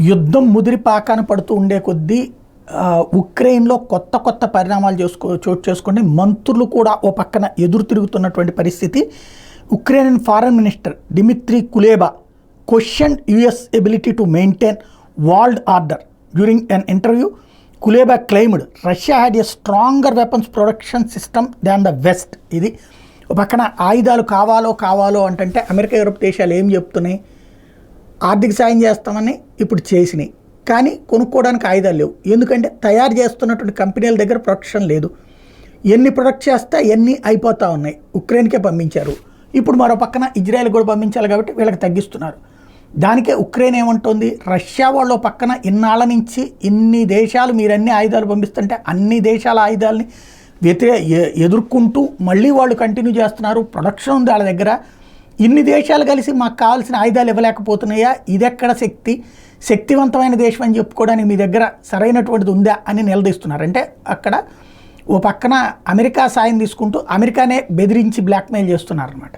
యుద్ధం ముదిరి పాకాన పడుతూ ఉండే కొద్దీ ఉక్రెయిన్లో కొత్త కొత్త పరిణామాలు చోటు చేసుకుని మంత్రులు కూడా ఓ పక్కన ఎదురు తిరుగుతున్నటువంటి పరిస్థితి. Ukraine foreign minister Dmitry Kuleba questioned US ability to maintain world order during an interview. Kuleba claimed Russia had a stronger weapons production system than the west. ఇది ఒక పక్కన ఆయుధాలు కావాలో అంటే అమెరికా యూరోప్ దేశాలు ఏం చెప్తున్నాయి, ఆర్థిక సాయం చేస్తామని ఇప్పుడు చేసినాయి, కానీ కొనుక్కోవడానికి ఆయుధాలు లేవు. ఎందుకంటే తయారు చేస్తున్నటువంటి కంపెనీల దగ్గర ప్రొడక్షన్ లేదు. ఎన్ని ప్రొడక్ట్ చేస్తే ఎన్ని అయిపోతూ ఉన్నాయి. ఉక్రెయిన్కే పంపించారు, ఇప్పుడు మరో పక్కన ఇజ్రాయెల్ కూడా పంపించాలి కాబట్టి వీళ్ళకి తగ్గిస్తున్నారు. దానికే ఉక్రెయిన్ ఏమంటుంది, రష్యా వాళ్ళ పక్కన ఇన్నాళ్ళ నుంచి ఇన్ని దేశాలు మీరన్ని ఆయుధాలు పంపిస్తుంటే అన్ని దేశాల ఆయుధాలని ఎదుర్కొంటూ మళ్ళీ వాళ్ళు కంటిన్యూ చేస్తున్నారు, ప్రొడక్షన్ ఉంది వాళ్ళ దగ్గర, ఇన్ని దేశాలు కలిసి మాకు కావాల్సిన ఆయుధాలు ఇవ్వలేకపోతున్నాయా, ఇదెక్కడ శక్తివంతమైన దేశం అని చెప్పుకోవడానికి మీ దగ్గర సరైనటువంటిది ఉందా అని నిలదీస్తున్నారు. అంటే అక్కడ ఓ పక్కన అమెరికా సాయం తీసుకుంటూ అమెరికానే బెదిరించి బ్లాక్మెయిల్ చేస్తున్నారు అన్నమాట.